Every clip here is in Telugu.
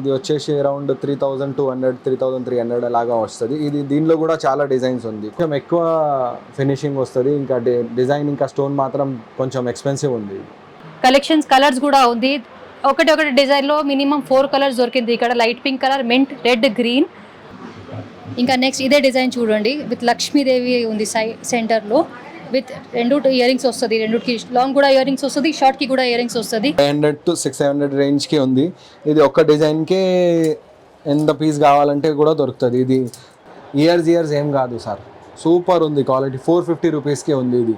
ఇది వచ్చేసి అరౌండ్ 3200 3300 అలాగా వస్తుంది. ఇది దీనిలో కూడా చాలా డిజైన్స్ ఉంది. కొంచెం ఎక్కువ ఫినిషింగ్ వస్తుంది. ఇంకా డిజైన్ ఇంకా స్టోన్ మాత్రం కొంచెం ఎక్స్పెన్సివ్ ఉంది. కలెక్షన్స్ కలర్స్ కూడా ఉంది. ఒకటి డిజైన్ లో మినిమం 4 కలర్స్ దొరికింది. ఇక్కడ light pink colour, mint, red, green. ఇంకా నెక్స్ట్ ఇదే డిజైన్ చూడండి, విత్ లక్ష్మీదేవి ఉంది సెంటర్ లో, విత్ రెండు ఇయర్ రింగ్స్ వస్తుంది. రెండుకి లాంగ్ కూడా ఇయర్ రింగ్స్ వస్తుంది, షార్ట్ కి కూడా ఇయర్ రింగ్స్ వస్తుంది. 500 to 600 రేంజ్ కి ఉంది. ఇది ఒక్క డిజైన్ కి ఎంత పీస్ కావాలంటే కూడా దొరుకుతుంది. ఇది ఇయర్స్ ఏం కాదు సార్, సూపర్ ఉంది క్వాలిటీ. 450 రూపీస్కే ఉంది ఇది.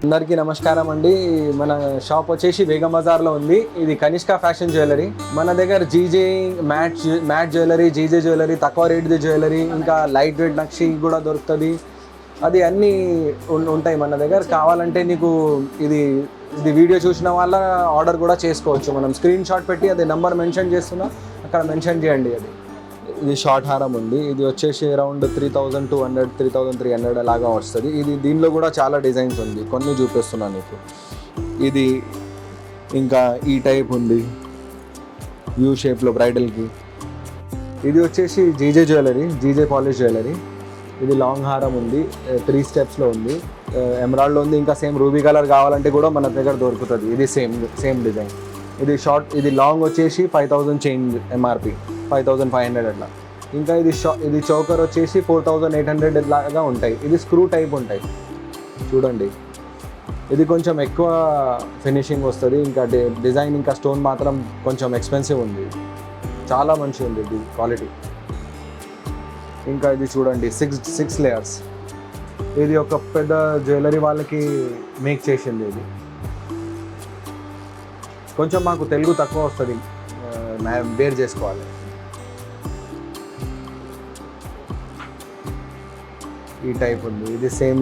అందరికీ నమస్కారం అండి. మన షాప్ వచ్చేసి బేగం బజార్లో ఉంది. ఇది కనిష్క ఫ్యాషన్ జ్యువెలరీ. మన దగ్గర GJ matte jewellery, GJ jewellery, తక్కువ రేట్ది జ్యువెలరీ, ఇంకా లైట్ వెయిట్ నక్షి కూడా దొరుకుతుంది. అది అన్నీ ఉంటాయి మన దగ్గర. కావాలంటే నీకు ఇది వీడియో చూసిన వాళ్ళ ఆర్డర్ కూడా చేసుకోవచ్చు. మనం స్క్రీన్ షాట్ పెట్టి అది నెంబర్ మెన్షన్ చేస్తున్నా, అక్కడ మెన్షన్ చేయండి. ఇది షార్ట్ హారం ఉంది. ఇది వచ్చేసి అరౌండ్ 3200 3300 అలాగా వస్తుంది. ఇది దీనిలో కూడా చాలా డిజైన్స్ ఉంది, కొన్ని చూపిస్తున్నాను నీకు. ఇది ఇంకా ఈ టైప్ ఉంది, యూ షేప్లో బ్రైడల్కి. ఇది వచ్చేసి GJ jewellery, GJ polish jewellery. ఇది లాంగ్ హారం ఉంది, 3 స్టెప్స్లో ఉంది, ఎమరాల్డ్లో ఉంది. ఇంకా సేమ్ రూబీ కలర్ కావాలంటే కూడా మన దగ్గర దొరుకుతుంది. ఇది సేమ్ డిజైన్. ఇది షార్ట్, ఇది లాంగ్ వచ్చేసి 5000 చేంజ్ ఎంఆర్పి, 5500 అట్లా. ఇంకా ఇది చోకర్ వచ్చేసి 4800 లాగా ఉంటాయి. ఇది స్క్రూ టైప్ ఉంటాయి చూడండి. ఇది కొంచెం ఎక్కువ ఫినిషింగ్ వస్తుంది. ఇంకా డిజైన్ ఇంకా స్టోన్ మాత్రం కొంచెం ఎక్స్పెన్సివ్ ఉంది. చాలా మంచిగా ఉంది ఇది క్వాలిటీ. ఇంకా ఇది చూడండి, 6 లేయర్స్. ఇది ఒక పెద్ద జ్యువెలరీ వాళ్ళకి మేక్ చేసింది. ఇది కొంచెం మాకు తెలుగు తక్కువ వస్తుంది, బేర్ చేసుకోవాలి. ఈ టైప్ ఉంది. ఇది సేమ్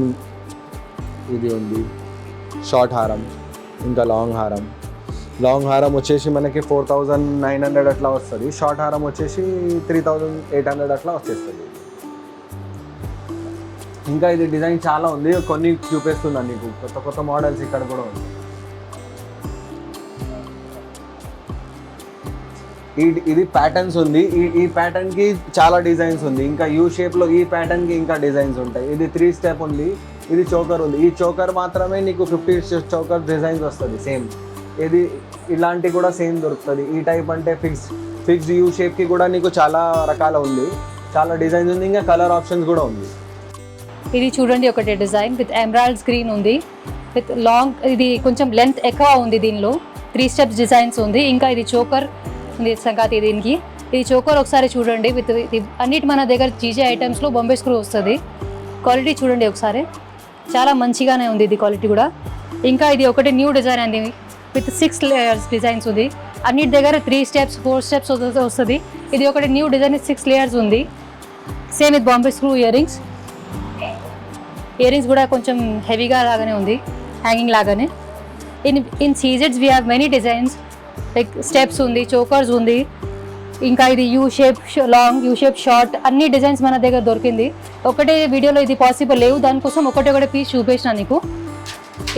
ఇది ఉంది, షార్ట్ హారం, ఇంకా లాంగ్ హారం వచ్చేసి మనకి 4900 అట్లా వస్తుంది. షార్ట్ హారం వచ్చేసి 3800 అట్లా వచ్చేస్తుంది. ఇంకా ఇది డిజైన్ చాలా ఉంది, కొన్ని చూపిస్తున్నాను నీకు. కొత్త మోడల్స్ ఇక్కడ కూడా ఉంది. ఇది ప్యాటర్న్స్ ఉంది. ఈ ప్యాటర్న్కి చాలా డిజైన్స్ ఉంది. ఇంకా యూ షేప్లో ఈ ప్యాటర్న్కి ఇంకా డిజైన్స్ ఉంటాయి. ఇది 3 స్టెప్ ఉంది. ఇది చోకర్ ఉంది. ఈ చోకర్ మాత్రమే నీకు 50 చోకర్ డిజైన్స్ వస్తుంది సేమ్. ఇది ఇలాంటి కూడా సేమ్ దొరుకుతుంది. ఈ టైప్ అంటే ఫిక్స్డ్ యూ షేప్కి కూడా నీకు చాలా రకాల ఉంది, చాలా డిజైన్స్ ఉంది. ఇంకా కలర్ ఆప్షన్స్ కూడా ఉంది. ఇది చూడండి, ఒకటి డిజైన్ విత్ ఎమరాల్డ్స్ గ్రీన్ ఉంది, విత్ లాంగ్. ఇది కొంచెం లెంత్ ఎక్కువ ఉంది. దీనిలో 3 స్టెప్స్ డిజైన్స్ ఉంది. ఇంకా ఇది చోకర్ ఉంది సంగతి. దీనికి ఇది చోకర్ ఒకసారి చూడండి. విత్ అన్నిటి మన దగ్గర జీజే ఐటమ్స్లో బొంబే స్క్రూ వస్తుంది. క్వాలిటీ చూడండి ఒకసారి, చాలా మంచిగానే ఉంది ఇది క్వాలిటీ కూడా. ఇంకా ఇది ఒకటి న్యూ డిజైన్ అండి, విత్ 6 లేయర్స్ డిజైన్స్ ఉంది. అన్నిటి దగ్గర 3 స్టెప్స్ 4 స్టెప్స్ వస్తుంది. ఇది ఒకటి న్యూ డిజైన్, 6 లేయర్స్ ఉంది. Same with Bombay screw earrings కూడా కొంచెం హెవీగా లాగానే ఉంది, హ్యాంగింగ్ లాగానే. ఇన్ సీజెడ్స్ we have many designs, like steps ఉంది, చోకర్స్ ఉంది. ఇంకా ఇది U shape long, U shape short, అన్ని డిజైన్స్ మన దగ్గర దొరికింది. ఒకటే వీడియోలో ఇది పాసిబుల్ లేవు, దానికోసం ఒకటే పీస్ చూపించిన నీకు.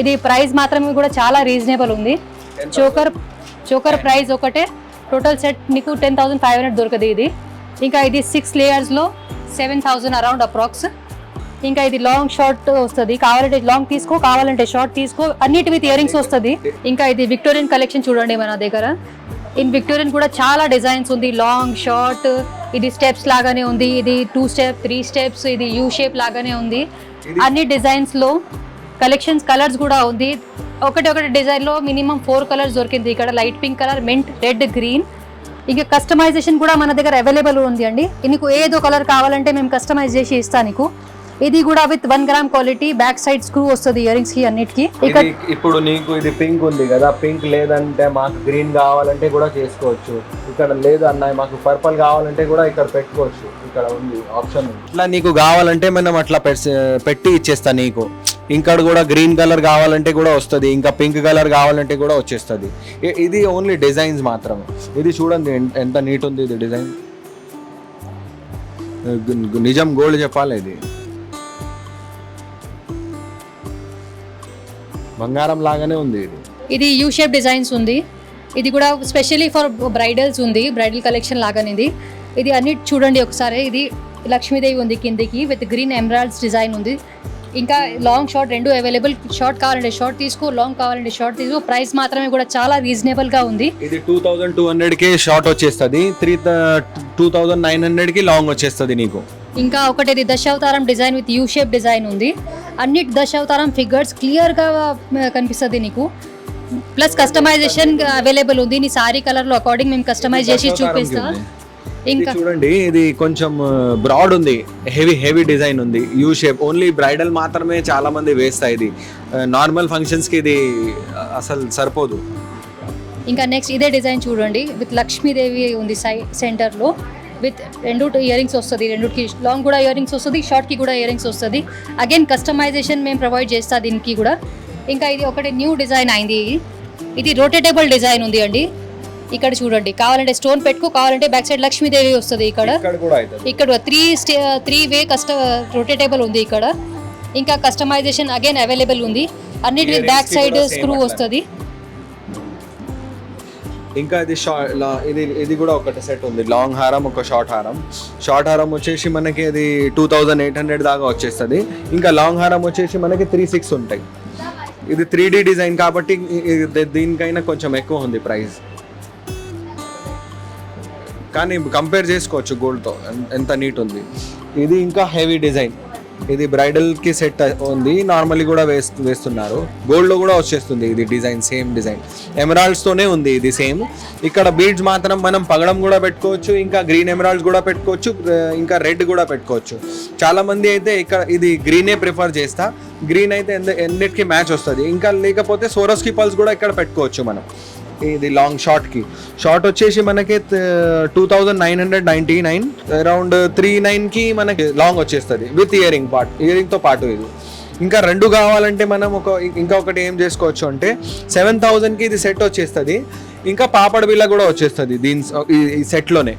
ఇది ప్రైస్ మాత్రమే కూడా చాలా రీజనబుల్ ఉంది. చోకర్ ప్రైస్ ఒకటే, టోటల్ సెట్ నీకు 10,500 దొరుకుతుంది ఇది. ఇంకా ఇది 6 లేయర్స్లో 7,000 అరౌండ్ అప్రాక్స్. ఇంకా ఇది లాంగ్ షార్ట్ వస్తుంది, కావాలంటే లాంగ్ తీసుకో, కావాలంటే షార్ట్ తీసుకో. అన్నిటి విత్ ఇయర్ రింగ్స్ వస్తుంది. ఇంకా ఇది విక్టోరియన్ కలెక్షన్ చూడండి మన దగ్గర. ఇన్ విక్టోరియన్ కూడా చాలా డిజైన్స్ ఉంది, లాంగ్ షార్ట్. ఇది స్టెప్స్ లాగానే ఉంది, ఇది 2 స్టెప్ 3 స్టెప్స్, ఇది యూ షేప్ లాగానే ఉంది. అన్ని డిజైన్స్లో కలెక్షన్స్ కలర్స్ కూడా ఉంది. ఒకటి డిజైన్లో మినిమం 4 కలర్స్ దొరికింది. ఇక్కడ light pink colour, mint, red, green. ఇక కస్టమైజేషన్ కూడా మన దగ్గర అవైలబుల్ ఉంది అండి. నీకు ఏదో కలర్ కావాలంటే మేము కస్టమైజ్ చేసి ఇస్తాను నీకు. ఇది కూడా with 1 gram quality, back side screw వస్తుంది ఇయర్ రింగ్స్ కి అన్నిటికి. ఇక్కడ ఇప్పుడు నీకు ఇది పింక్ ఉంది కదా, పింక్ లేదంటే మాకు గ్రీన్ కావాలంటే కూడా చేసుకోవచ్చు. ఇక్కడ లేదు అన్న మాకు పర్పుల్ కావాలంటే కూడా ఇక్కడ పెట్టుకోవచ్చు. ఇక్కడ ఉంది ఆప్షన్. ఇట్లా నీకు కావాలంటే మనం అట్లా పెట్టి ఇచ్చేస్తా నీకు. ఇంకా కూడా గ్రీన్ కలర్ కావాలంటే కూడా వస్తుంది, ఇంకా పింక్ కలర్ కావాలంటే కూడా వచ్చేస్తుంది. ఇది ఓన్లీ డిజైన్స్ మాత్రమే. ఇది చూడండి ఎంత నీట్ ఉంది ఇది డిజైన్. నిజం గోల్డ్ చెప్పాలి, ఇది బంగారం లాగానే ఉంది. ఇది యూ షేప్ డిజైన్స్ ఉంది. ఇది కూడా స్పెషల్లీ ఫర్ బ్రైడల్స్ ఉంది, బ్రైడల్ కలెక్షన్ లాగానే ఇది అన్ని చూడండి ఒకసారి. ఇది లక్ష్మీదేవి ఉంది కిందికి విత్ గ్రీన్ ఎమరాల్డ్స్ డిజైన్ ఉంది. ఇంకా లాంగ్ షార్ట్ రెండు అవైలబుల్. షార్ట్ కావాలంటే షార్ట్ తీసుకో, లాంగ్ కావాలంటే షార్ట్ తీసుకో. ప్రైస్ మాత్రమే కూడా చాలా రీజనబుల్ గా ఉంది. ఇది 2200కి షార్ట్ వచ్చేస్తుంది, 2900కి లాంగ్ వచ్చేస్తుంది నీకు. ఇంకా ఒకటి ఇది Dashavataram design with U shape design ఉంది. అన్ని దశావతారం ఫిగర్స్ క్లియర్ గా కనిపిస్తుంది నీకు. ప్లస్ కస్టమైజేషన్ అవైలబుల్ ఉంది. నీ సారీ కలర్ లో అకార్డింగ్ మేము కస్టమైజ్ చేసి చూపిస్తా. ఇంకా చూడండి ఇది కొంచెం బ్రాడ్ ఉంది, హెవీ డిజైన్ ఉంది, యూ షేప్. ఓన్లీ బ్రైడల్ మాత్రమే చాలా మంది వేస్తాయి. ఇది నార్మల్ ఫంక్షన్స్ కి ఇది అసలు సరిపోదు. ఇంకా నెక్స్ట్ ఇదే డిజైన్ చూడండి విత్ లక్ష్మీదేవి ఉంది సెంటర్ లో విత్ రెండు ఇయర్ రింగ్స్ వస్తుంది. రెండుకి లాంగ్ కూడా ఇయర్ రింగ్స్ వస్తుంది, షార్ట్ కి కూడా ఇయర్ రింగ్స్ వస్తుంది. అగైన్ కస్టమైజేషన్ మేము ప్రొవైడ్ చేస్తా దీనికి కూడా. ఇంకా ఇది ఒకటి న్యూ డిజైన్ అయింది. ఇది రొటేటబుల్ డిజైన్ ఉంది అండి. ఇక్కడ చూడండి, కావాలంటే స్టోన్ పెట్టుకో, కావాలంటే బ్యాక్ సైడ్ లక్ష్మీదేవి వస్తుంది. ఇక్కడ 3 వే రొటేటబుల్ ఉంది ఇక్కడ. ఇంకా కస్టమైజేషన్ అగైన్ అవైలబుల్ ఉంది. అన్నిటి బ్యాక్ సైడ్ స్క్రూ వస్తుంది. ఇంకా ఇది కూడా ఒకటి సెట్ ఉంది, లాంగ్ హారం ఒక షార్ట్ హారం. షార్ట్ హారం వచ్చేసి మనకి అది 2800 దాకా వచ్చేస్తుంది. ఇంకా లాంగ్ హారం వచ్చేసి మనకి 36 ఉంటాయి. ఇది 3D డిజైన్ కాబట్టి దీనికైనా కొంచెం ఎక్కువ ఉంది ప్రైస్, కానీ కంపేర్ చేసుకోవచ్చు గోల్డ్తో ఎంత నీట్ ఉంది. ఇది ఇంకా హెవీ డిజైన్. ఇది బ్రైడల్కి సెట్ ఉంది, నార్మల్లీ కూడా వేస్తున్నారు. గోల్డ్లో కూడా వచ్చేస్తుంది ఇది డిజైన్, సేమ్ డిజైన్. ఎమరాల్డ్స్తోనే ఉంది ఇది సేమ్. ఇక్కడ బీడ్స్ మాత్రం మనం పగడం కూడా పెట్టుకోవచ్చు, ఇంకా గ్రీన్ ఎమరాల్డ్స్ కూడా పెట్టుకోవచ్చు, ఇంకా రెడ్ కూడా పెట్టుకోవచ్చు. చాలామంది అయితే ఇక్కడ ఇది గ్రీనే ప్రిఫర్ చేస్తా. గ్రీన్ అయితే ఎన్నిటికి మ్యాచ్ వస్తుంది. ఇంకా లేకపోతే సోరోస్కి పల్స్ కూడా ఇక్కడ పెట్టుకోవచ్చు మనం. ఇది లాంగ్ షార్ట్ వచ్చేసి మనకి 2999, అరౌండ్ 39కి మనకి లాంగ్ వచ్చేస్తుంది విత్ ఇయరింగ్తో పాటు. ఇది ఇంకా రెండు కావాలంటే మనం ఒకటి ఏం చేసుకోవచ్చు అంటే 7000కి ఇది సెట్ వచ్చేస్తుంది. ఇంకా పాపడ్ బిల్ల కూడా వచ్చేస్తుంది ఈ సెట్లోనే.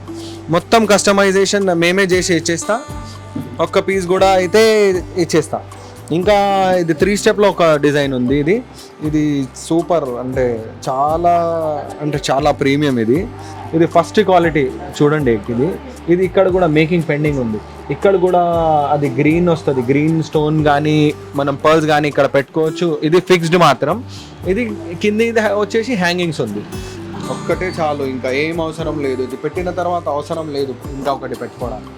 మొత్తం కస్టమైజేషన్ మేమే చేసి ఇచ్చేస్తా. ఒక్క పీస్ కూడా అయితే ఇచ్చేస్తా. ఇంకా ఇది 3 స్టెప్లో ఒక డిజైన్ ఉంది. ఇది సూపర్, అంటే చాలా ప్రీమియం. ఇది ఫస్ట్ క్వాలిటీ చూడండి. ఇది ఇక్కడ కూడా మేకింగ్ పెండింగ్ ఉంది. ఇక్కడ కూడా అది గ్రీన్ వస్తుంది, గ్రీన్ స్టోన్ కానీ మనం పర్ల్స్ కానీ ఇక్కడ పెట్టుకోవచ్చు. ఇది ఫిక్స్డ్ మాత్రం. ఇది కింద వచ్చేసి హ్యాంగింగ్స్ ఉంది. ఒక్కటే చాలు, ఇంకా ఏం అవసరం లేదు. ఇది పెట్టిన తర్వాత అవసరం లేదు ఇంకా ఒకటి పెట్టుకోవడానికి.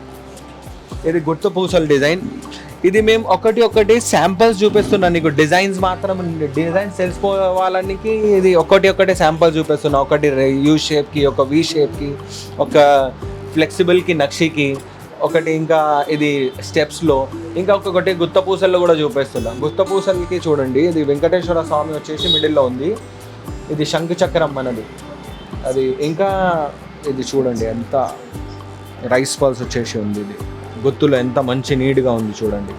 ఇది గుర్తు పూసల డిజైన్. ఇది మేము ఒకటి శాంపిల్స్ చూపిస్తున్నాను నీకు. డిజైన్స్ మాత్రం డిజైన్స్ తెలుసుకోవాలనికి ఇది ఒకటి శాంపిల్స్ చూపిస్తున్నా. ఒకటి యూ షేప్కి, ఒక వి షేప్కి, ఒక ఫ్లెక్సిబుల్కి నక్షికి, ఒకటి ఇంకా ఇది స్టెప్స్లో, ఇంకా ఒక్కొక్కటి గుత్తపూసల్లో కూడా చూపిస్తున్నా. గుత్తపూసలకి చూడండి, ఇది వెంకటేశ్వర స్వామి వచ్చేసి మిడిల్లో ఉంది. ఇది శంఖు చక్రం మనది అది. ఇంకా ఇది చూడండి ఎంత రైస్ పల్స్ వచ్చేసి ఉంది. ఇది గుత్తులో ఎంత మంచి నీట్గా ఉంది చూడండి.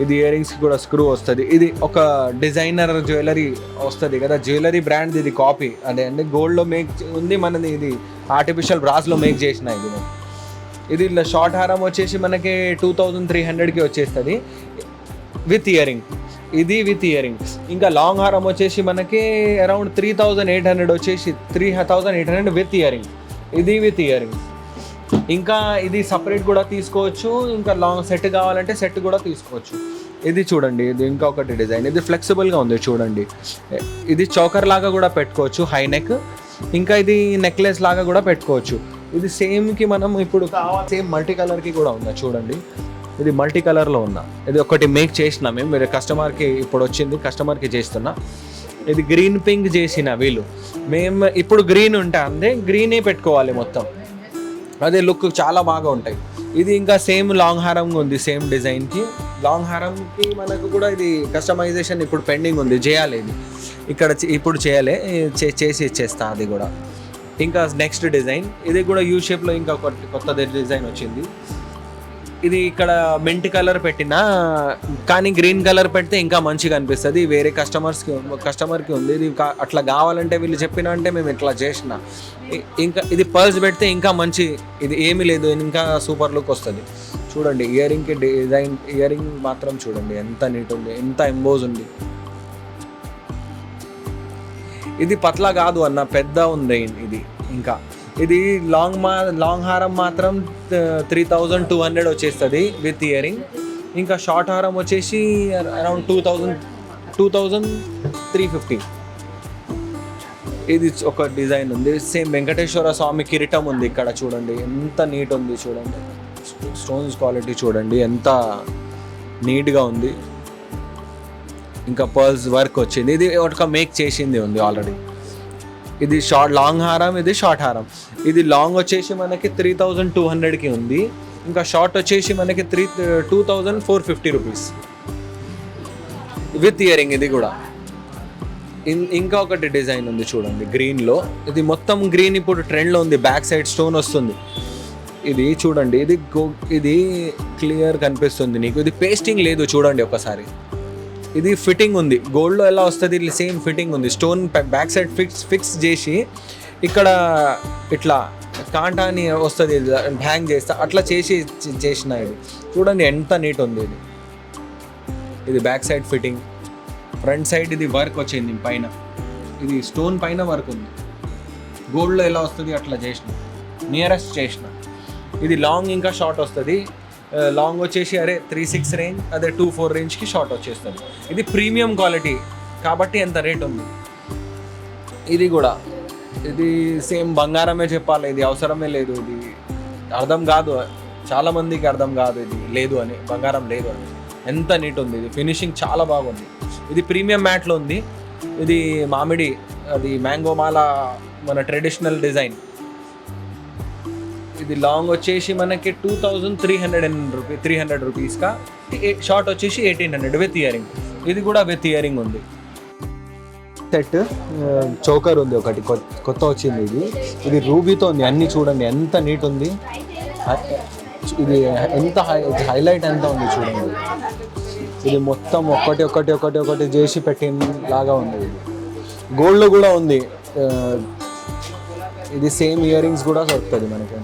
ఇది ఇయర్ రింగ్స్కి కూడా స్క్రూ వస్తుంది. ఇది ఒక డిజైనర్ జ్యువెలరీ వస్తుంది కదా, జ్యువెలరీ బ్రాండ్. ఇది కాపీ అదే అంటే గోల్డ్లో మేక్ ఉంది మనది. ఇది ఆర్టిఫిషియల్ బ్రాస్లో మేక్ చేసిన ఇది ఇలా షార్ట్ హారం వచ్చేసి మనకి 2300కి వచ్చేస్తుంది విత్ ఇయరింగ్. ఇది విత్ ఇయరింగ్. ఇంకా లాంగ్ హారం వచ్చేసి మనకి అరౌండ్ 3800 వచ్చేసి 3800 విత్ ఇయరింగ్. ఇది విత్ ఇయరింగ్. ఇంకా ఇది సపరేట్ కూడా తీసుకోవచ్చు. ఇంకా లాంగ్ సెట్ కావాలంటే సెట్ కూడా తీసుకోవచ్చు. ఇది చూడండి, ఇది ఇంకా ఒకటి డిజైన్. ఇది ఫ్లెక్సిబుల్గా ఉంది చూడండి. ఇది చౌకర్ లాగా కూడా పెట్టుకోవచ్చు, హై నెక్. ఇంకా ఇది నెక్లెస్ లాగా కూడా పెట్టుకోవచ్చు. ఇది సేమ్కి మనం ఇప్పుడు సేమ్ మల్టీ కలర్కి కూడా ఉందా చూడండి. ఇది మల్టీ కలర్లో ఉన్నా. ఇది ఒకటి మేక్ చేసిన మీరు కస్టమర్కి ఇప్పుడు వచ్చింది, కస్టమర్కి చేస్తున్నా. ఇది గ్రీన్ పింక్ చేసిన వీళ్ళు. మేము ఇప్పుడు గ్రీన్ ఉంటే అందే గ్రీనే పెట్టుకోవాలి మొత్తం. అదే లుక్ చాలా బాగా ఉంటాయి. ఇది ఇంకా సేమ్ లాంగ్ హారం ఉంది, సేమ్ డిజైన్కి. లాంగ్ హారంకి మనకు కూడా ఇది కస్టమైజేషన్ ఇప్పుడు పెండింగ్ ఉంది, చేయాలి. ఇది ఇక్కడ ఇప్పుడు చేయాలి, చేసి ఇచ్చేస్తా అది కూడా. ఇంకా నెక్స్ట్ డిజైన్ ఇది కూడా యూ షేప్లో ఇంకా కొత్త డిజైన్ వచ్చింది. ఇది ఇక్కడ మింట్ కలర్ పెట్టినా కానీ గ్రీన్ కలర్ పెడితే ఇంకా మంచిగా అనిపిస్తుంది. వేరే కస్టమర్కి ఉంది. ఇది అట్లా కావాలంటే వీళ్ళు చెప్పినా అంటే మేము ఇట్లా చేసిన. ఇంకా ఇది పర్ల్స్ పెడితే ఇంకా మంచి, ఇది ఏమీ లేదు ఇంకా సూపర్ లుక్ వస్తుంది. చూడండి ఇయరింగ్కి డిజైన్, ఇయరింగ్ మాత్రం చూడండి ఎంత నీట్ ఉంది, ఎంత ఎంబోజ్ ఉంది. ఇది పట్ల కాదు అన్న, పెద్ద ఉంది ఇది. ఇంకా ఇది లాంగ్ హారం మాత్రం 3200 వచ్చేస్తుంది విత్ ఇయరింగ్. ఇంకా షార్ట్ హారం వచ్చేసి అరౌండ్ 2350. ఇది ఒక డిజైన్ ఉంది. సేమ్ వెంకటేశ్వర స్వామి కిరీటం ఉంది ఇక్కడ. చూడండి ఎంత నీట్ ఉంది, చూడండి స్టోన్స్ క్వాలిటీ చూడండి ఎంత నీట్గా ఉంది. ఇంకా పర్ల్స్ వర్క్ వచ్చింది. ఇది ఒక మేక్ చేసింది ఉంది ఆల్రెడీ. ఇది లాంగ్ హారం, ఇది షార్ట్ హారం. ఇది లాంగ్ వచ్చేసి మనకి 3200కి ఉంది. ఇంకా షార్ట్ వచ్చేసి మనకి 2450 రూపీస్ విత్ ఇయరింగ్. ఇది కూడా ఇంకా ఒకటి డిజైన్ ఉంది చూడండి గ్రీన్లో. ఇది మొత్తం గ్రీన్ ఇప్పుడు ట్రెండ్లో ఉంది, బ్యాక్ సైడ్ స్టోన్ వస్తుంది. ఇది చూడండి, ఇది క్లియర్ కనిపిస్తుంది నీకు. ఇది పేస్టింగ్ లేదు చూడండి ఒకసారి. ఇది ఫిట్టింగ్ ఉంది, గోల్డ్లో ఎలా వస్తుంది ఇది సేమ్ ఫిట్టింగ్ ఉంది. స్టోన్ బ్యాక్ సైడ్ ఫిక్స్ చేసి ఇక్కడ ఇట్లా కాంటాని వస్తుంది, హ్యాంగ్ చేస్తా అట్లా చేసిన. ఇది చూడండి ఎంత నీట్ ఉంది. ఇది back side fitting, front side ఇది వర్క్ వచ్చింది పైన. ఇది స్టోన్ పైన వర్క్ ఉంది, గోల్డ్లో ఎలా వస్తుంది అట్లా చేసిన, నియరెస్ట్ చేసిన. ఇది లాంగ్ ఇంకా షార్ట్ వస్తుంది. లాంగ్ వచ్చేసి 36 రేంజ్, అదే 24 రేంజ్కి షార్ట్ వచ్చేస్తుంది. ఇది ప్రీమియం క్వాలిటీ కాబట్టి ఎంత రేట్ ఉంది. ఇది కూడా ఇది సేమ్ బంగారమే చెప్పాలి, ఇది అవసరమే లేదు. ఇది అర్థం కాదు, చాలామందికి అర్థం కాదు ఇది లేదు అని, బంగారం లేదు అని. ఎంత నీట్ ఉంది, ఇది ఫినిషింగ్ చాలా బాగుంది. ఇది ప్రీమియం మ్యాట్లో ఉంది. ఇది మామిడి, అది మ్యాంగో మాల, మన ట్రెడిషనల్ డిజైన్. ఇది లాంగ్ వచ్చేసి మనకి 2300 రూపీస్కా, షార్ట్ వచ్చేసి 1800 విత్ ఇయరింగ్. ఇది కూడా విత్ ఇయరింగ్ ఉంది. సెట్ చోకర్ ఉంది ఒకటి కొత్త వచ్చింది. ఇది రూబీతో ఉంది అన్నీ. చూడండి ఎంత నీట్ ఉంది. ఇది ఎంత హైలైట్ ఎంత ఉంది చూడండి. ఇది మొత్తం ఒకటి చేసి పెట్టిన లాగా ఉంది. ఇది గోల్డ్లో కూడా ఉంది. ఇది సేమ్ ఇయరింగ్స్ కూడా దొరుకుతుంది మనకి.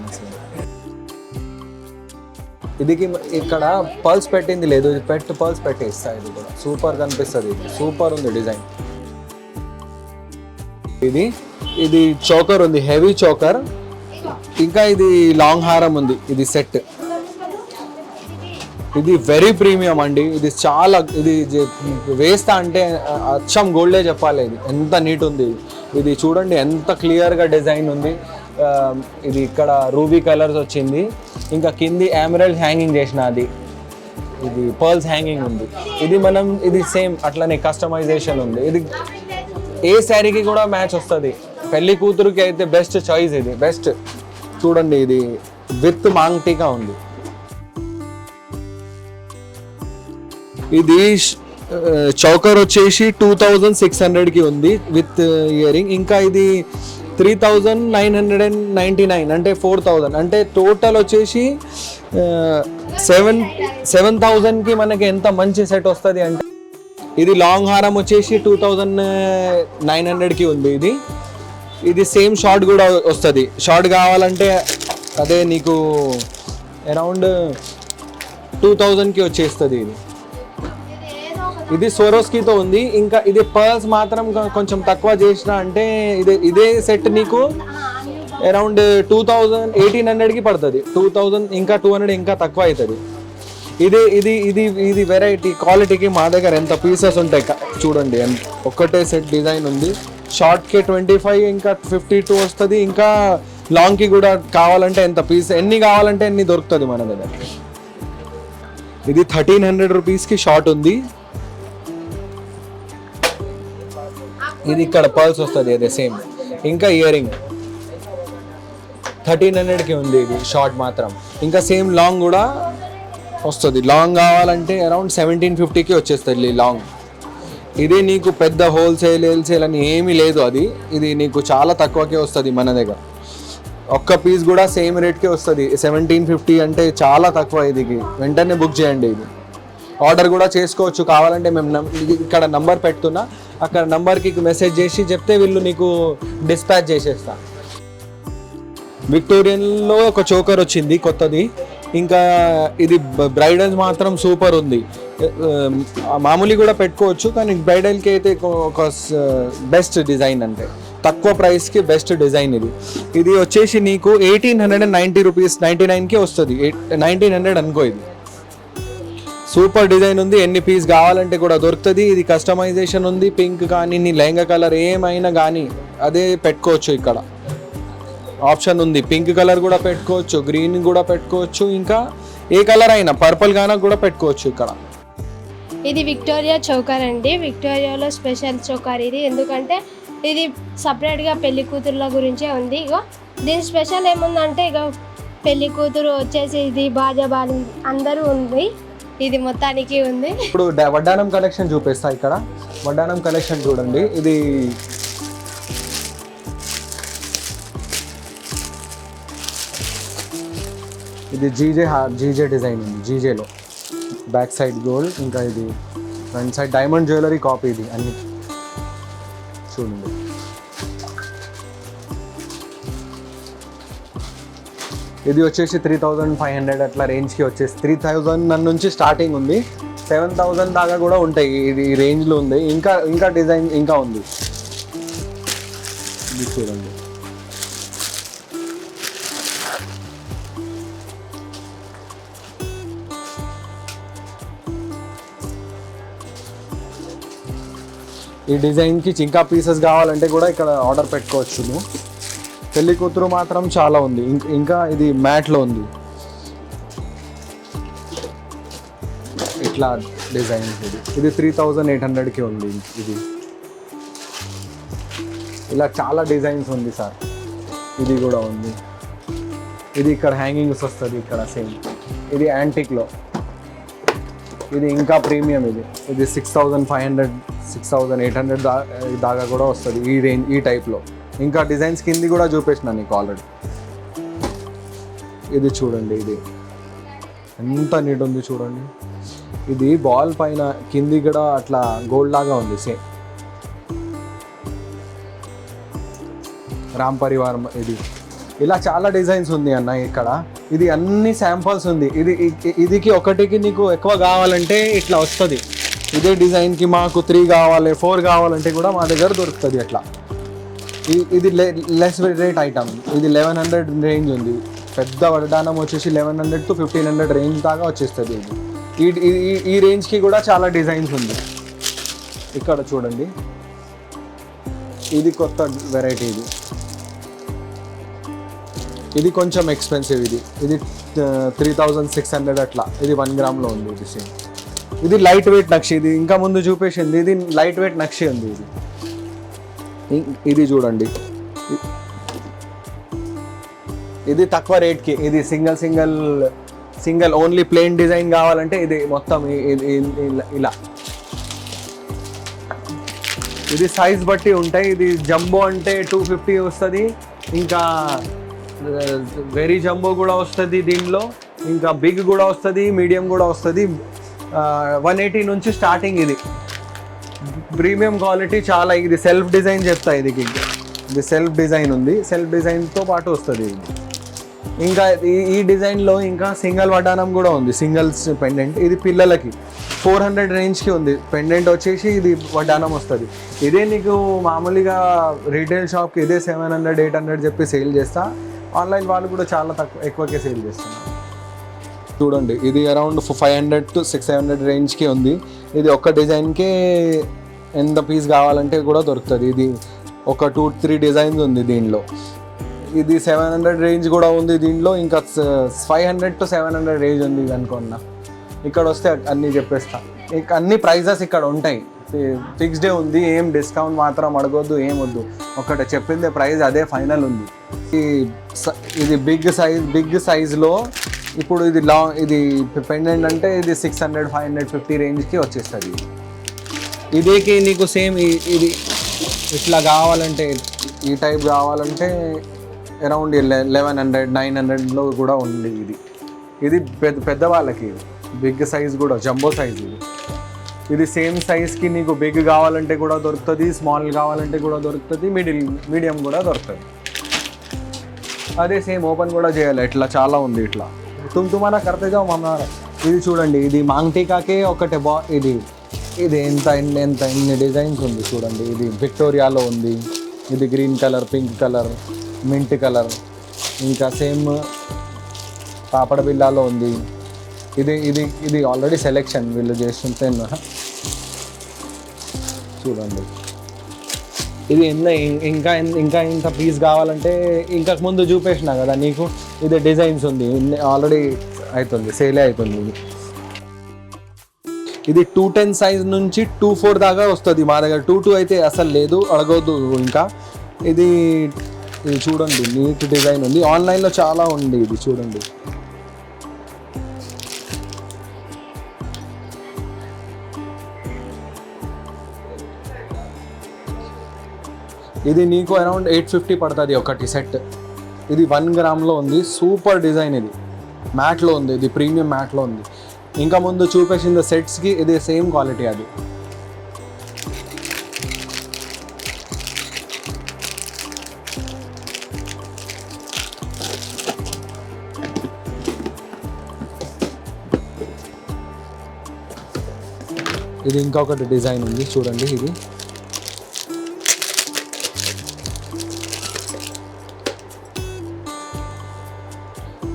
ఇదికి ఇక్కడ పల్స్ పెట్టింది లేదు, ఇది పల్స్ పెట్టేస్తా. ఇది కూడా సూపర్ కనిపిస్తుంది. ఇది సూపర్ ఉంది డిజైన్. ఇది చోకర్ ఉంది, హెవీ చోకర్. ఇంకా ఇది లాంగ్ హారం ఉంది. ఇది సెట్, ఇది వెరీ ప్రీమియం అండి. ఇది చాలా, ఇది వేస్తా అంటే అచ్చం గోల్డే చెప్పాలి. ఇది ఎంత నీట్ ఉంది. ఇది చూడండి ఎంత క్లియర్గా డిజైన్ ఉంది. ఇది ఇక్కడ రూబీ కలర్స్ వచ్చింది. ఇంకా కింది ఎమరాల్డ్ హ్యాంగింగ్ చేసిన, అది ఇది పర్ల్స్ హ్యాంగింగ్ ఉంది. ఇది సేమ్ అట్లనే కస్టమైజేషన్ ఉంది. ఇది ఏ శారీకి కూడా మ్యాచ్ వస్తుంది. పెళ్లి కూతురుకి అయితే బెస్ట్ చాయిస్. ఇది బెస్ట్. చూడండి ఇది విత్ మాంగ్టీగా ఉంది. ఇది చౌకర్ వచ్చేసి 2600కి ఉంది విత్ ఇయరింగ్. ఇంకా ఇది 3999 అంటే 4000, అంటే టోటల్ వచ్చేసి 7000కి మనకి ఎంత మంచి సెట్ వస్తుంది అంటే. ఇది లాంగ్ హారం వచ్చేసి 2900కి ఉంది. ఇది సేమ్ షార్ట్ కూడా వస్తుంది. షార్ట్ కావాలంటే అదే నీకు అరౌండ్ 2000కి వచ్చేస్తుంది. ఇది సోరోస్కీతో ఉంది. ఇంకా ఇది పర్ల్స్ మాత్రం కొంచెం తక్కువ చేసిన అంటే ఇదే సెట్ నీకు అరౌండ్ 1800కి పడుతుంది. 2000 ఇంకా 200 ఇంకా తక్కువ అవుతుంది. ఇది వెరైటీ క్వాలిటీకి మా దగ్గర ఎంత పీసెస్ ఉంటాయి చూడండి. ఒక్కటే సెట్ డిజైన్ ఉంది. షార్ట్కి 25 ఇంకా 52 వస్తుంది. ఇంకా లాంగ్కి కూడా కావాలంటే ఎంత పీస్ ఎన్ని కావాలంటే ఎన్ని దొరుకుతుంది మన దగ్గర. ఇది 1300 రూపీస్కి షార్ట్ ఉంది. ఇది ఇక్కడ పర్ల్స్ వస్తుంది అదే సేమ్. ఇంకా ఇయరింగ్ 1300కి ఉంది. ఇది షార్ట్ మాత్రం. ఇంకా సేమ్ లాంగ్ కూడా వస్తుంది. లాంగ్ కావాలంటే అరౌండ్ 1750కి వచ్చేస్తుంది లాంగ్. ఇది నీకు పెద్ద హోల్సేల్ అని ఏమీ లేదు, ఇది నీకు చాలా తక్కువకే వస్తుంది మన దగ్గర. ఒక్క పీస్ కూడా సేమ్ రేట్కే వస్తుంది. 1750 అంటే చాలా తక్కువ. ఇది వెంటనే బుక్ చేయండి. ఇది ఆర్డర్ కూడా చేసుకోవచ్చు కావాలంటే. మేము ఇక్కడ నంబర్ పెడుతున్నా, అక్కడ నంబర్కి మెసేజ్ చేసి చెప్తే వీళ్ళు నీకు డిస్పాచ్ చేసేస్తా. విక్టోరియన్లో ఒక చోకర్ వచ్చింది కొత్తది. ఇంకా ఇది బ్రైడల్స్ మాత్రం సూపర్ ఉంది. మామూలు కూడా పెట్టుకోవచ్చు, కానీ బ్రైడల్కి అయితే ఒక బెస్ట్ డిజైన్, అంటే తక్కువ ప్రైస్కి బెస్ట్ డిజైన్. ఇది వచ్చేసి నీకు 1890 రూపీస్ 99కి వస్తుంది. 1900 అనుకో. ఇది సూపర్ డిజైన్ ఉంది. ఎన్ని పీస్ కావాలంటే కూడా దొరుకుతుంది. ఇది కస్టమైజేషన్ ఉంది. పింక్ కానీ నీ లెహంగా కలర్ ఏమైనా కానీ అదే పెట్టుకోవచ్చు. ఇక్కడ ఆప్షన్ ఉంది. పింక్ కలర్ కూడా పెట్టుకోవచ్చు, గ్రీన్ కూడా పెట్టుకోవచ్చు, ఇంకా ఏ కలర్ అయినా పర్పుల్ గానా కూడా పెట్టుకోవచ్చు. ఇక్కడ ఇది విక్టోరియా చౌకర్ అండి. విక్టోరియాలో స్పెషల్ చౌకర్ ఇది, ఎందుకంటే ఇది సపరేట్గా పెళ్లి కూతురుల గురించే ఉంది. ఇగో దీని స్పెషల్ ఏముందంటే, ఇక పెళ్లి కూతురు వచ్చేసి ఇది బాజాబాలు అందరూ ఉంది. ఇది మొత్తానికి ఉంది. ఇప్పుడు వడ్డానం కలెక్షన్ చూపిస్తా. ఇక్కడ వడ్డానం కలెక్షన్ చూడండి. ఇది జీజే డిజైన్ ఉంది. జీజేలో బ్యాక్ సైడ్ గోల్డ్, ఇంకా ఇది front side diamond jewellery copy. ఇది అన్ని చూడండి. ఇది వచ్చేసి 3500 అట్లా రేంజ్కి వచ్చేసి 3000 నుంచి స్టార్టింగ్ ఉంది. 7000 దాకా కూడా ఉంటాయి. ఇది ఈ రేంజ్లో ఉంది. ఇంకా డిజైన్ ఇంకా ఉంది. ఇది చూడండి. ఈ డిజైన్కి ఇంకా పీసెస్ కావాలంటే కూడా ఇక్కడ ఆర్డర్ పెట్టుకోవచ్చు నువ్వు. పెళ్లి కూతురు మాత్రం చాలా ఉంది. ఇంకా ఇది మ్యాట్లో ఉంది. ఇట్లా డిజైన్ ఇది 3800కి ఉంది. ఇలా చాలా డిజైన్స్ ఉంది సార్. ఇది కూడా ఉంది. ఇది ఇక్కడ హ్యాంగింగ్స్ వస్తుంది. ఇక్కడ సేమ్ ఇది యాంటిక్లో. ఇది ఇంకా ప్రీమియం. ఇది 6500 6800 దాకా కూడా వస్తుంది ఈ రేంజ్, ఈ టైప్లో. ఇంకా డిజైన్స్ కింది కూడా చూపించిన నీకు ఆల్రెడీ. ఇది చూడండి. ఇది ఎంత నీట్ ఉంది చూడండి. ఇది బాల్ పైన కింది కూడా అట్లా గోల్డ్ లాగా ఉంది సేమ్. రామ్ పరివారం. ఇలా చాలా డిజైన్స్ ఉంది అన్న ఇక్కడ. ఇది అన్ని శాంపుల్స్ ఉంది. ఇదికి ఒకటికి నీకు ఎక్కువ కావాలంటే ఇట్లా వస్తుంది. ఇదే డిజైన్కి మాకు 3 కావాలి 4 కావాలంటే కూడా మా దగ్గర దొరుకుతుంది అట్లా. ఇది లెస్ రేట్ ఐటమ్. ఇది 1100 రేంజ్ ఉంది. పెద్ద వడ్డానం వచ్చేసి 1100 to 1500 రేంజ్ దాకా వచ్చేస్తుంది. ఈ రేంజ్కి కూడా చాలా డిజైన్స్ ఉంది. ఇక్కడ చూడండి. ఇది కొత్త వెరైటీ. ఇది కొంచెం ఎక్స్పెన్సివ్. ఇది 3600 అట్లా. ఇది 1 గ్రామ్లో ఉంది. ఇది సేమ్. ఇది లైట్ వెయిట్ నక్షి. ఇది ఇంకా ముందు చూపేసింది. ఇది లైట్ వెయిట్ నక్షి ఉంది. ఇది చూడండి. ఇది తక్కువ రేట్కి. ఇది సింగల్ ఓన్లీ ప్లెయిన్ డిజైన్ కావాలంటే ఇది మొత్తం ఇలా. ఇది సైజ్ బట్టి ఉంటాయి. ఇది జంబో అంటే 250 వస్తుంది. ఇంకా వెరీ జంబో కూడా వస్తుంది దీనిలో. ఇంకా బిగ్ కూడా వస్తుంది, మీడియం కూడా వస్తుంది. 180 నుంచి స్టార్టింగ్. ఇది ప్రీమియం క్వాలిటీ చాలా. ఇది సెల్ఫ్ డిజైన్ చెప్తా. ఇది సెల్ఫ్ డిజైన్ ఉంది. సెల్ఫ్ డిజైన్తో పాటు వస్తుంది. ఇంకా ఈ డిజైన్లో ఇంకా సింగల్ వడ్డానం కూడా ఉంది. Singles pendant. ఇది పిల్లలకి 400 రేంజ్కి ఉంది. పెండెంట్ వచ్చేసి ఇది వడ్డానం వస్తుంది. ఇదే నీకు మామూలుగా రీటైల్ షాప్కి ఇదే 700 800 చెప్పి సేల్ చేస్తా. ఆన్లైన్ వాళ్ళు కూడా చాలా ఎక్కువకే సేల్ చేస్తున్నారు. చూడండి. ఇది అరౌండ్ 500 to 600 రేంజ్కి ఉంది. ఇది ఒక్క డిజైన్కే ఎంత పీస్ కావాలంటే కూడా దొరుకుతుంది. ఇది ఒక 2-3 డిజైన్స్ ఉంది దీనిలో. ఇది 700 రేంజ్ కూడా ఉంది దీనిలో. ఇంకా 500 to 700 రేంజ్ ఉంది అనుకున్నా. ఇక్కడ వస్తే అన్నీ చెప్పేస్తా. ఇంకా అన్ని ప్రైజెస్ ఇక్కడ ఉంటాయి. ఫిక్స్డే ఉంది. ఏం డిస్కౌంట్ మాత్రం అడగొద్దు, ఏం వద్దు. ఒకటి చెప్పిందే ప్రైస్, అదే ఫైనల్ ఉంది. ఇది బిగ్ సైజ్లో ఇప్పుడు ఇది పెండెంట్ అంటే ఇది 600 550 రేంజ్కి వచ్చేస్తుంది. ఇదేకి నీకు సేమ్ ఇది ఇట్లా కావాలంటే ఈ టైప్ కావాలంటే అరౌండ్ 1100 900లో కూడా ఉంది. ఇది పెద్దవాళ్ళకి బిగ్ సైజ్ కూడా, జంబో సైజ్. ఇది సేమ్ సైజ్కి నీకు బిగ్ కావాలంటే కూడా దొరుకుతుంది, స్మాల్ కావాలంటే కూడా దొరుకుతుంది, మీడియం కూడా దొరుకుతుంది. అదే సేమ్ ఓపెన్ కూడా చేయాలి. ఇట్లా చాలా ఉంది. ఇట్లా తుమ్తుమారా కర్తేగా మమ్మారా. ఇది చూడండి, ఇది మాంగ్టీకాకే ఒకటే ఇది ఎన్ని డిజైన్స్ ఉంది చూడండి. ఇది విక్టోరియాలో ఉంది, ఇది green colour, pink colour, mint colour, ఇంకా సేమ్ పాపడ బిల్లాలో ఉంది. ఇది ఆల్రెడీ సెలెక్షన్ వీళ్ళు చేస్తుంటే చూడండి. ఇది ఇంకా ఇంత పీస్ కావాలంటే ఇంతకు ముందు చూపేసిన కదా నీకు, ఇది డిజైన్స్ ఉంది ఆల్రెడీ అవుతుంది, సేలే అవుతుంది. ఇది 210 సైజ్ నుంచి 24 దాకా వస్తుంది మా దగ్గర. 22 అయితే అసలు లేదు, అడగవద్దు ఇంకా. ఇది చూడండి, నీట్ డిజైన్ ఉంది. ఆన్లైన్లో చాలా ఉంది. ఇది చూడండి, ఇది నీకు అరౌండ్ 850 పడుతుంది ఒకటి సెట్. ఇది 1 గ్రామ్లో ఉంది. Super design. ఇది మ్యాట్లో ఉంది, ఇది ప్రీమియం మ్యాట్లో ఉంది. ఇంకా ముందు చూపేసిన సెట్స్కి ఇది సేమ్ క్వాలిటీ. అది ఇది ఇంకొకటి డిజైన్ ఉంది చూడండి. ఇది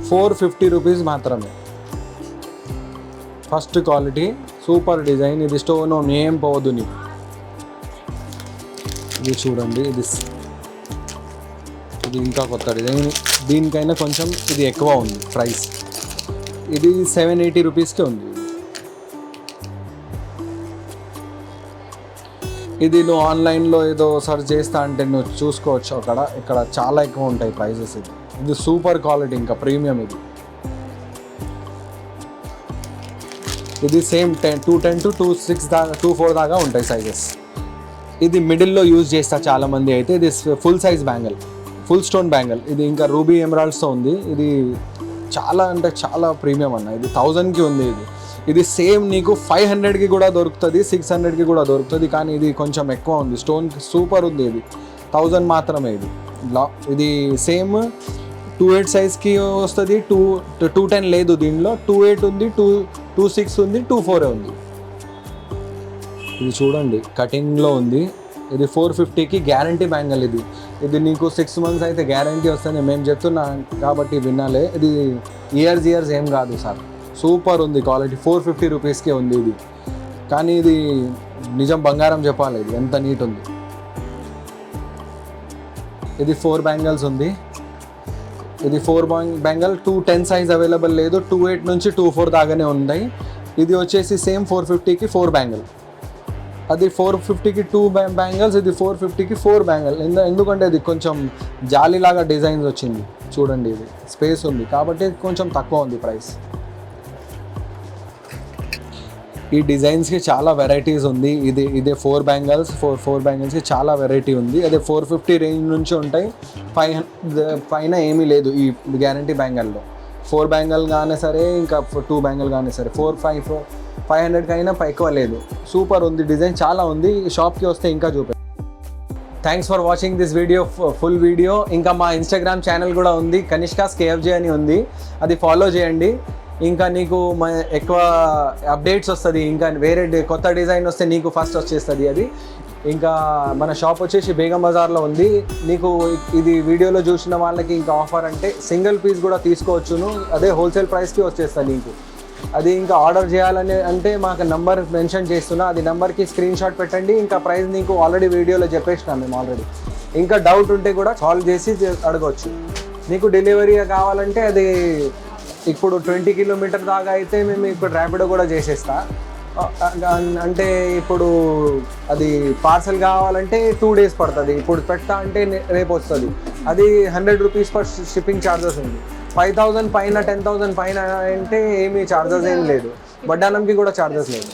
₹450 మాత్రమే. First quality, super design. ఇది స్టోన్ ఏం పోవద్దు నీకు. ఇది చూడండి, ఇది ఇంకా కొత్త డిజైన్. దీనికైనా కొంచెం ఇది ఎక్కువ ఉంది ప్రైస్. ఇది ₹780కే ఉంది. ఇది నువ్వు ఆన్లైన్లో ఏదో సెర్చ్ చేస్తా అంటే నువ్వు చూసుకోవచ్చు. ఇక్కడ చాలా ఎక్కువ ఉంటాయి ప్రైజెస్. ఇది సూపర్ క్వాలిటీ, ఇంకా ప్రీమియం. ఇది సేమ్ 210 to 24 దాకా ఉంటాయి సైజెస్. ఇది మిడిల్లో యూజ్ చేస్తా చాలామంది. అయితే ఇది full size bangle, full stone bangle. ఇది ఇంకా రూబీ ఎమరాల్డ్స్తో ఉంది. ఇది చాలా అంటే చాలా ప్రీమియం అన్న. ఇది 1000కి ఉంది. ఇది సేమ్ నీకు 500కి కూడా దొరుకుతుంది, 600కి కూడా దొరుకుతుంది. కానీ ఇది కొంచెం ఎక్కువ ఉంది. స్టోన్ సూపర్ ఉంది. ఇది 1000 మాత్రమే. ఇది సేమ్ 28 సైజ్కి వస్తుంది. 210 లేదు దీనిలో. 28 ఉంది, 26 ఉంది, 24 ఉంది. ఇది చూడండి, కటింగ్లో ఉంది. ఇది 450కి గ్యారంటీ బ్యాంగిల్. ఇది నీకు 6 months అయితే గ్యారంటీ వస్తుంది. మేము చెప్తున్నా కాబట్టి వినాలే. ఇది ఇయర్స్ ఏం కాదు సార్. సూపర్ ఉంది క్వాలిటీ. ₹450కే ఉంది ఇది. కానీ ఇది నిజం బంగారం చెప్పాలి. ఇది ఎంత నీట్ ఉంది. ఇది 4 బ్యాంగిల్స్ ఉంది. ఇది 4 బ్యాంగిల్. 210 సైజ్ అవైలబుల్ లేదు. 28 నుంచి 24 దాకానే ఉన్నాయి. ఇది వచ్చేసి సేమ్ 450కి 4 బ్యాంగిల్. అది 450కి 2 బ్యాంగిల్స్. ఇది 450కి 4 బ్యాంగిల్. ఎందుకంటే ఇది కొంచెం జాలీలాగా డిజైన్స్ వచ్చింది చూడండి. ఇది స్పేస్ ఉంది కాబట్టి కొంచెం తక్కువ ఉంది ప్రైస్. ఈ డిజైన్స్కి చాలా వెరైటీస్ ఉంది. ఇదే 4 బ్యాంగిల్స్కి చాలా వెరైటీ ఉంది. అదే 450 రేంజ్ నుంచి ఉంటాయి. 500 పైన ఏమీ లేదు ఈ గ్యారంటీ బ్యాంగిల్లో. 4 బ్యాంగిల్ కానీ సరే, ఇంకా 2 బ్యాంగిల్ కానీ సరే, 500 కైనా ఎక్కువ లేదు. సూపర్ ఉంది. డిజైన్ చాలా ఉంది. షాప్కి వస్తే ఇంకా చూపే. Thanks for watching this video, full video. ఇంకా మా ఇన్స్టాగ్రామ్ ఛానల్ కూడా ఉంది, కనిష్కాస్ KFJ అని ఉంది. అది ఫాలో చేయండి. ఇంకా నీకు ఎక్కువ అప్డేట్స్ వస్తుంది. ఇంకా వేరే కొత్త డిజైన్ వస్తే నీకు ఫస్ట్ వచ్చేస్తుంది అది. ఇంకా మన షాప్ వచ్చేసి బేగం బజార్లో ఉంది. నీకు ఇది వీడియోలో చూసిన వాళ్ళకి ఇంకా ఆఫర్ అంటే సింగిల్ పీస్ కూడా తీసుకోవచ్చును. అదే హోల్సేల్ ప్రైస్కి వచ్చేస్తుంది నీకు. అది ఇంకా ఆర్డర్ చేయాలని అంటే మాకు నెంబర్ మెన్షన్ చేస్తున్నా. అది నెంబర్కి స్క్రీన్ షాట్ పెట్టండి. ఇంకా ప్రైస్ నీకు ఆల్రెడీ వీడియోలో చెప్పేసినాం మేము ఆల్రెడీ. ఇంకా డౌట్ ఉంటే కూడా కాల్ చేసి అడగవచ్చు. నీకు డెలివరీ కావాలంటే అది ఇప్పుడు 20 కిలోమీటర్ దాకా అయితే మేము ఇప్పుడు ర్యాపిడో కూడా చేసేస్తా. అంటే ఇప్పుడు అది పార్సల్ కావాలంటే 2 days పడుతుంది. ఇప్పుడు పెడతా అంటే రేపు వస్తుంది. అది ₹100 పర్ షిప్పింగ్ ఛార్జెస్ ఉంది. 5,000 పైన 10,000 పైన అంటే ఏమీ చార్జెస్ ఏం లేదు. వడ్డానంకి కూడా చార్జెస్ లేదు.